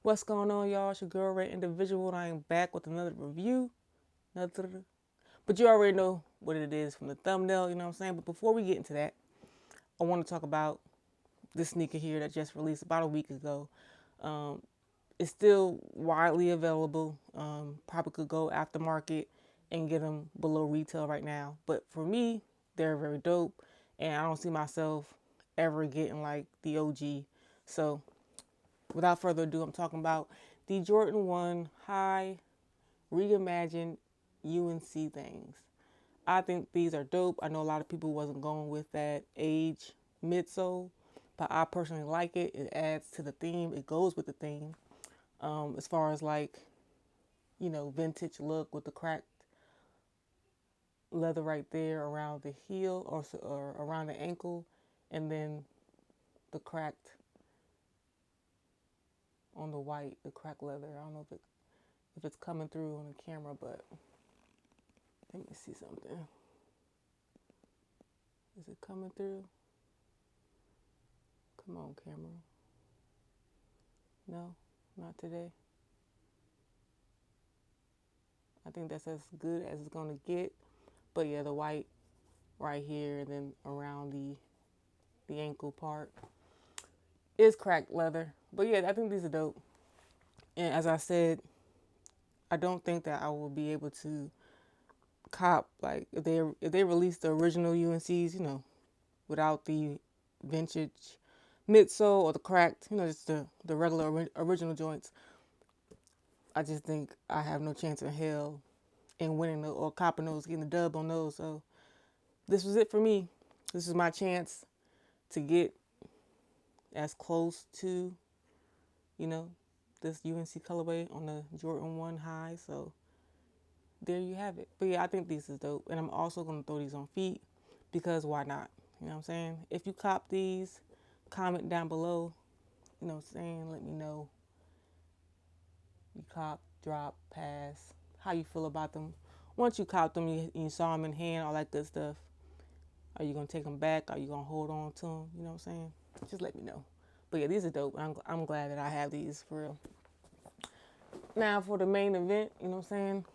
What's going on, y'all? It's your girl, Red Individual, and I am back with another review. But you already know what it is from the thumbnail, you know what I'm saying? But before we get into that, I want to talk about this sneaker here that just released about a week ago. Um, it's still widely available. Probably could go aftermarket and get them below retail right now. But for me, they're very dope, and I don't see myself ever getting like the OG. So without further ado, I'm talking about the Jordan 1 High reimagined UNC things. I think these are dope. I know a lot of people wasn't going with that age midsole, but I personally like it. It adds to the theme. It goes with the theme. As far as like, vintage look with the cracked leather right there around the heel or around the ankle, and then the cracked on the white, the cracked leather. I don't know if it's coming through on the camera, but let me see something. Is it coming through? Come on, camera. No, not today. I think that's as good as it's gonna get. But yeah, the white right here and then around the ankle part is cracked leather. But yeah, I think these are dope. And as I said, I don't think that I will be able to cop like if they release the original UNCs, without the vintage midsole or the cracked, just the regular original joints. I just think I have no chance in hell in winning or copping those, getting the dub on those. So this was it for me. This is my chance to get as close to, you know, this UNC colorway on the Jordan 1 High. So there you have it. But yeah, I think these is dope. And I'm also going to throw these on feet because why not? You know what I'm saying? If you cop these, comment down below, let me know. You cop, drop, pass, how you feel about them. Once you cop them, you saw them in hand, all that good stuff. Are you going to take them back? Are you going to hold on to them? You know what I'm saying? Just let me know. But yeah, these are dope. I'm glad that I have these for real. Now for the main event, you know what I'm saying?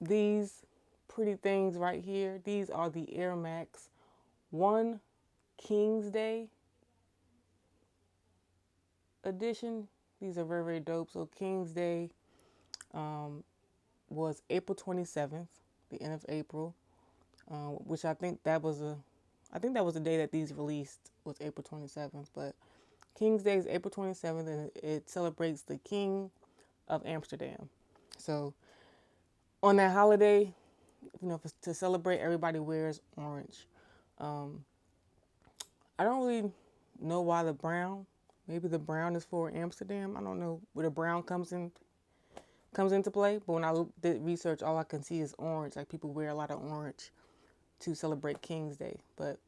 These pretty things right here, these are the Air Max 1 Kingsday edition. These are very, very dope. So King's Day was April 27th, the end of April, which I think that was the day that these released was April 27th. But King's Day is April 27th, and it celebrates the King of Amsterdam. So on that holiday, to celebrate, everybody wears orange. Um, I don't really know why the brown. Maybe the brown is for Amsterdam. I don't know where the brown comes into play. But when I did research, all I can see is orange. Like people wear a lot of orange to celebrate King's Day. But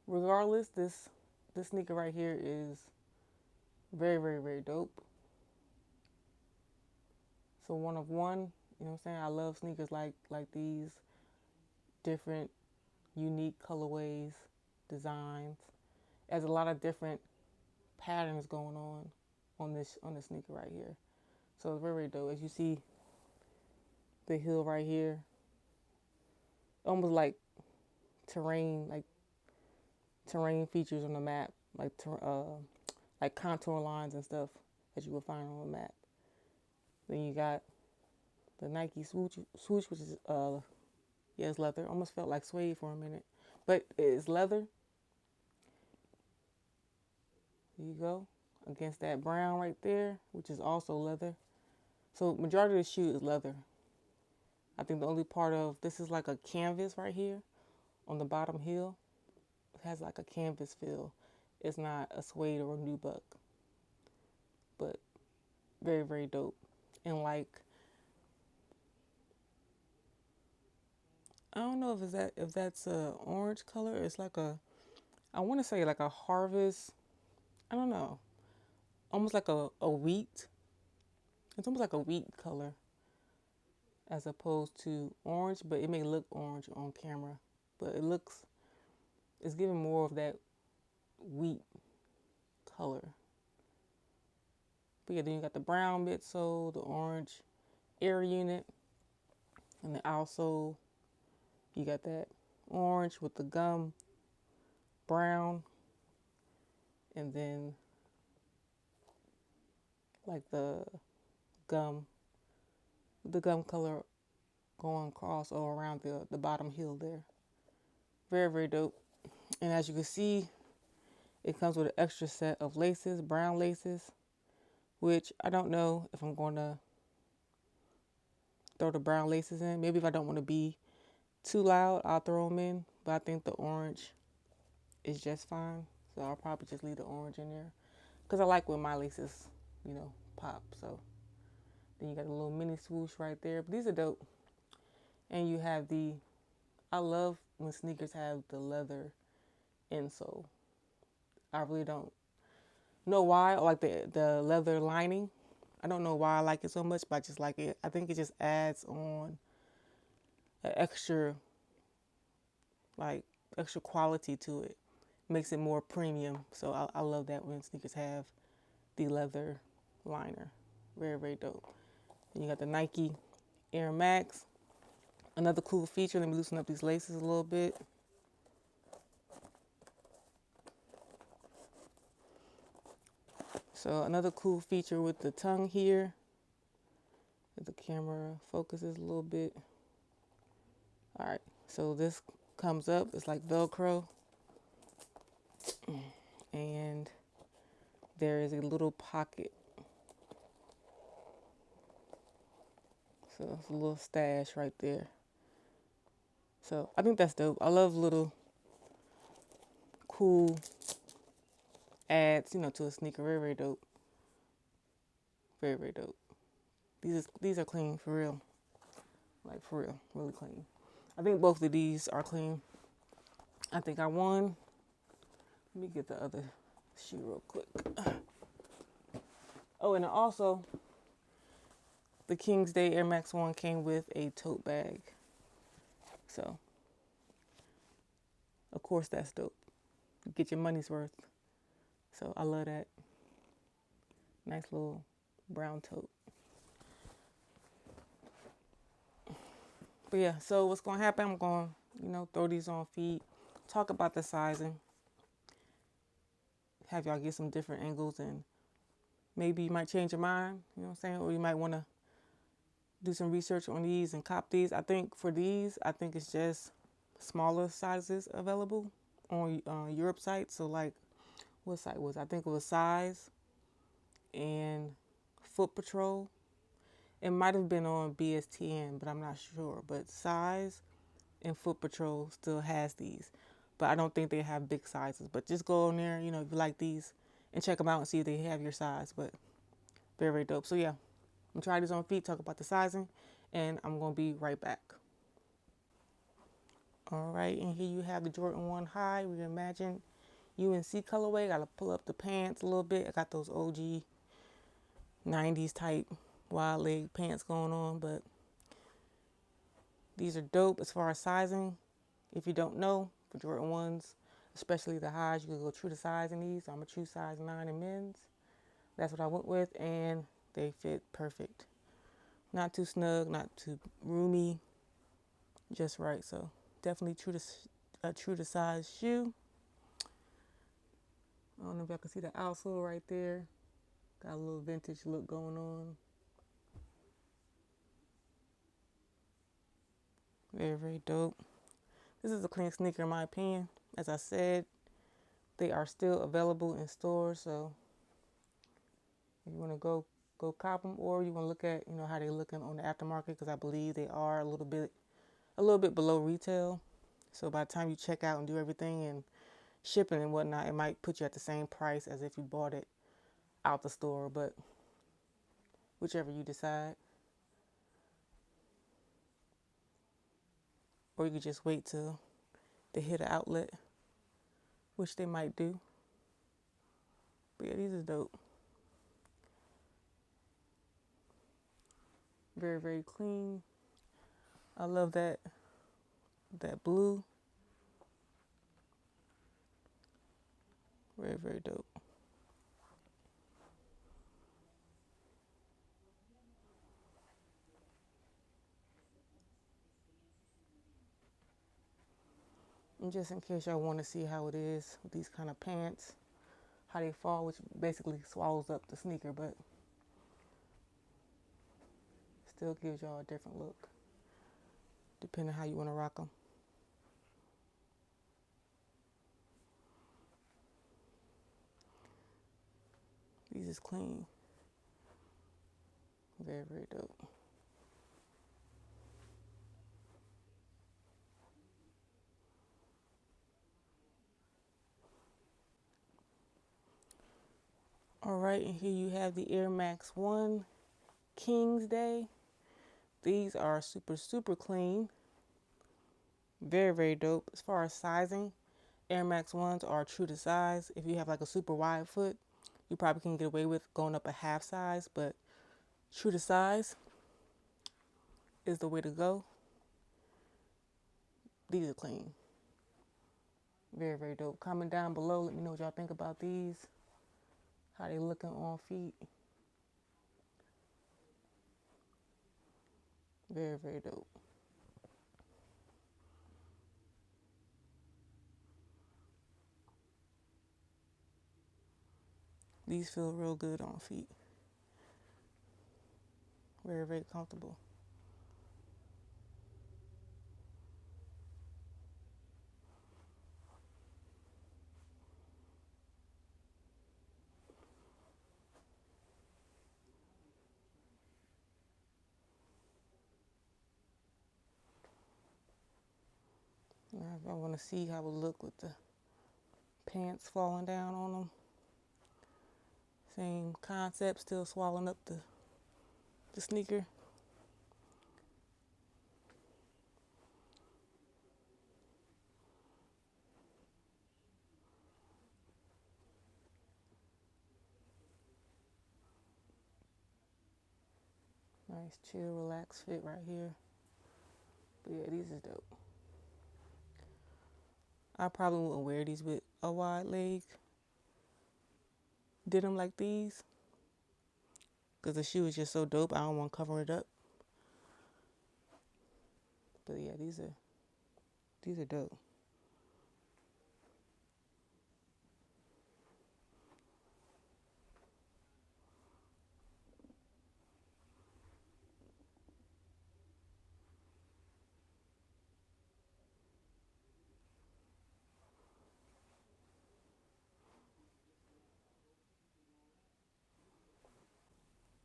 regardless, this sneaker right here is very, very, very dope. So one of one. You know what I'm saying? I love sneakers like these, different, unique colorways, designs. There's a lot of different patterns going on this sneaker right here. So it's very, very dope. As you see the heel right here, almost like terrain features on the map, like contour lines and stuff that you would find on a map. Then you got the Nike swoosh, which is yeah, it's leather. Almost felt like suede for a minute, but it's leather. There you go, against that brown right there, which is also leather. So majority of the shoe is leather. I think the only part of this is like a canvas right here on the bottom heel. It has like a canvas feel. It's not a suede or a nubuck, but very, very dope. And like, I don't know if that's a orange color. It's like I want to say like a harvest. I don't know. Almost like a wheat. It's almost like a wheat color as opposed to orange, but it may look orange on camera. But it's giving more of that wheat color. But yeah, then you got the brown midsole, the orange air unit, and the outsole. You got that orange with the gum brown, and then like gum, the gum color going across all around the bottom heel there. Very, very dope. And as you can see, it comes with an extra set of laces, brown laces, which I don't know if I'm going to throw the brown laces in. Maybe if I don't want to be too loud, I'll throw them in. But I think the orange is just fine. So I'll probably just leave the orange in there. Because I like when my laces, pop. So then you got a little mini swoosh right there. But these are dope. And you have I love when sneakers have the leather insole. I really don't know why. I like the leather lining. I don't know why I like it so much, but I just like it. I think it just adds on an extra quality to it. Makes it more premium. So I love that when sneakers have the leather liner. Very, very dope. And you got the Nike Air Max. Another cool feature. Let me loosen up these laces a little bit. So another cool feature with the tongue here. If the camera focuses a little bit. All right. So this comes up. It's like Velcro. And there is a little pocket. So it's a little stash right there. So I think that's dope. I love little cool adds, to a sneaker. Very, very dope. Very, very dope. These are clean for real. Like for real, really clean. I think both of these are clean. I think I won. Let me get the other shoe real quick. Oh, and also the Kingsday Air Max 1 came with a tote bag. So, of course, that's dope. You get your money's worth. So, I love that. Nice little brown tote. But yeah, so what's going to happen, I'm going to, throw these on feet, talk about the sizing, have y'all get some different angles, and maybe you might change your mind, you know what I'm saying? Or you might want to do some research on these and cop these. I think for these, it's just smaller sizes available on Europe sites. So like, what site was it? I think it was Size and Foot Patrol. It might have been on BSTN, but I'm not sure. But Size and Foot Patrol still has these, but I don't think they have big sizes. But just go on there, if you like these, and check them out and see if they have your size. But very, very dope. So yeah, I'm gonna try these on feet, talk about the sizing, and I'm gonna be right back. All right, and here you have the Jordan 1 High Reimagined UNC colorway. Gotta pull up the pants a little bit. I got those OG 90s type wide leg pants going on, but these are dope as far as sizing. If you don't know, for Jordan 1s, especially the highs, you can go true to size in these. So I'm a true size 9 in men's. That's what I went with, and they fit perfect. Not too snug, not too roomy, just right. So definitely true to size shoe. I don't know if y'all can see the outsole right there. Got a little vintage look going on. Very, very dope. This is a clean sneaker in my opinion. As I said, they are still available in stores. So if you want to go cop them, or you want to look at how they're looking on the aftermarket, because I believe they are a little bit below retail. So by the time you check out and do everything and shipping and whatnot, it might put you at the same price as if you bought it out the store. But whichever you decide. Or you could just wait till they hit an outlet, which they might do. But yeah, these are dope. Very, very clean. I love that blue. Very, very dope. just in case y'all want to see how it is with these kind of pants, how they fall, which basically swallows up the sneaker, but still gives y'all a different look, depending on how you want to rock them. These is clean. Very, very dope. All right, and here you have the Air Max 1 Kingsday. These are super, super clean. Very, very dope. As far as sizing, Air Max 1s are true to size. If you have like a super wide foot, you probably can get away with going up a half size, but true to size is the way to go. These are clean. Very, very dope. Comment down below. Let me know what y'all think about these. How they looking on feet. Very, very dope. These feel real good on feet. Very, very comfortable. Now, if I want to see how it look with the pants falling down on them. Same concept, still swallowing up the sneaker. Nice, chill, relaxed fit right here. But yeah, these is dope. I probably wouldn't wear these with a wide leg. Did them like these. Because the shoe is just so dope, I don't want to cover it up. But yeah, these are dope.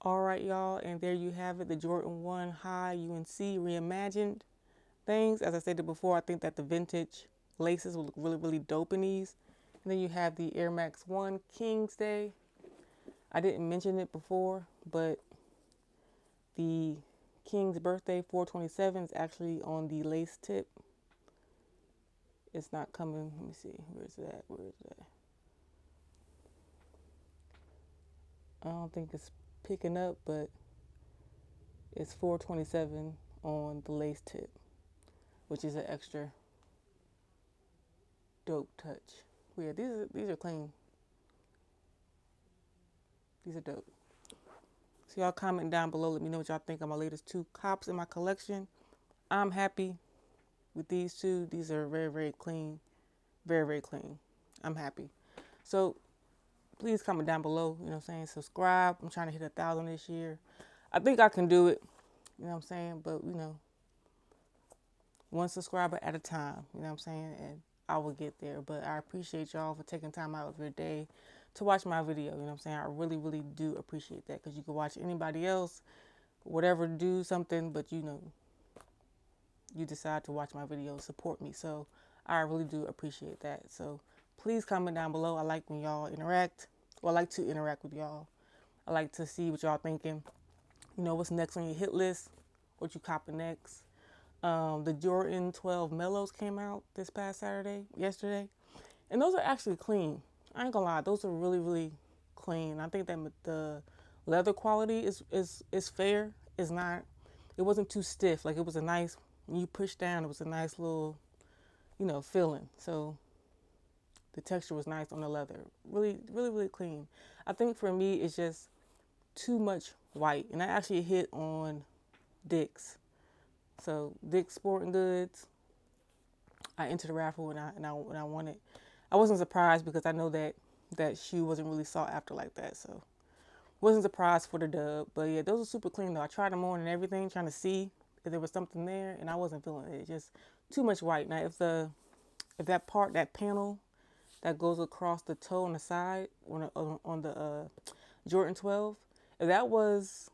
All right, y'all, and there you have it, the Jordan 1 High UNC reimagined things. As I stated before, I think that the vintage laces will look really, really dope in these. And then you have the Air Max 1 Kingsday. I didn't mention it before, but the King's birthday 427 is actually on the lace tip. It's not coming. Let me see. Where's that? Where is that? I don't think it's picking up, but it's 427 on the lace tip, which is an extra dope touch. But yeah, these are clean. These are dope. So y'all comment down below. Let me know what y'all think of my latest 2 cops in my collection. I'm happy with these 2. These are very, very clean. Very, very clean. I'm happy. So please comment down below. You know what I'm saying? Subscribe. I'm trying to hit 1,000 this year. I think I can do it. You know what I'm saying? But, you know, one subscriber at a time. You know what I'm saying? And I will get there. But I appreciate y'all for taking time out of your day to watch my video. You know what I'm saying? I really, really do appreciate that, because you can watch anybody else, whatever, do something, but you know, you decide to watch my video, support me. So I really do appreciate that. So please comment down below. I like when y'all interact. Well, I like to interact with y'all. I like to see what y'all thinking. You know, what's next on your hit list? What you copping next? The Jordan 12 Mellows came out this past yesterday. And those are actually clean. I ain't gonna lie, those are really, really clean. I think that the leather quality is fair. It's not, it wasn't too stiff. Like, it was a nice, when you push down, it was a nice little, you know, feeling. So the texture was nice on the leather. Really, really, really clean. I think for me, it's just too much white. And I actually hit on Dick's. So Dick's Sporting Goods. I entered the raffle and I won it. I wasn't surprised because I know that shoe wasn't really sought after like that, so wasn't surprised for the dub. But yeah, those are super clean though. I tried them on and everything, trying to see if there was something there, and I wasn't feeling it. Just too much white. Now if that part, that panel that goes across the toe on the side on the Jordan 12, if that was,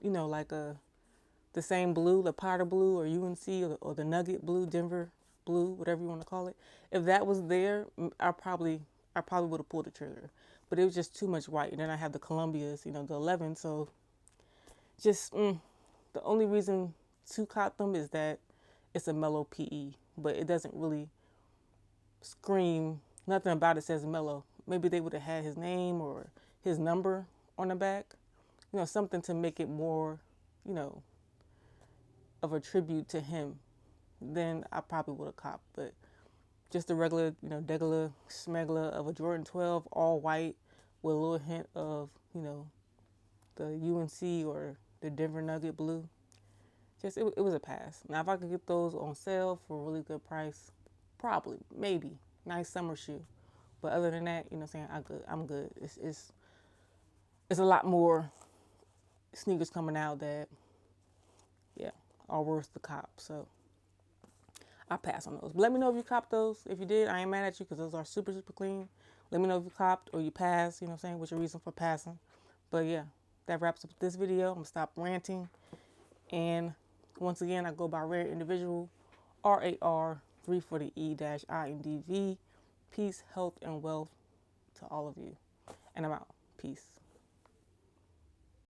you know, like the same blue, the powder blue or UNC or the nugget blue, Denver blue, whatever you want to call it, if that was there, I probably would have pulled the trigger. But it was just too much white. And then I have the Columbias, you know, the 11. So just the only reason to cop them is that it's a mellow PE, but it doesn't really scream. Nothing about it says mellow. Maybe they would have had his name or his number on the back, you know, something to make it more, you know, of a tribute to him. Then I probably would have copped. But just the regular, you know, degular smegler of a Jordan 12, all white with a little hint of, you know, the UNC or the Denver Nugget blue. Just, it was a pass. Now, if I could get those on sale for a really good price, probably, maybe. Nice summer shoe. But other than that, you know what I'm saying, I'm good. It's a lot more sneakers coming out that, yeah, are worth the cop. So I pass on those. But let me know if you copped those. If you did, I ain't mad at you because those are super, super clean. Let me know if you copped or you passed, you know what I'm saying, what's your reason for passing. But yeah, that wraps up this video. I'm going to stop ranting. And once again, I go by Rare Individual, RAR 3 for the E-INDV. Peace, health, and wealth to all of you. And I'm out. Peace.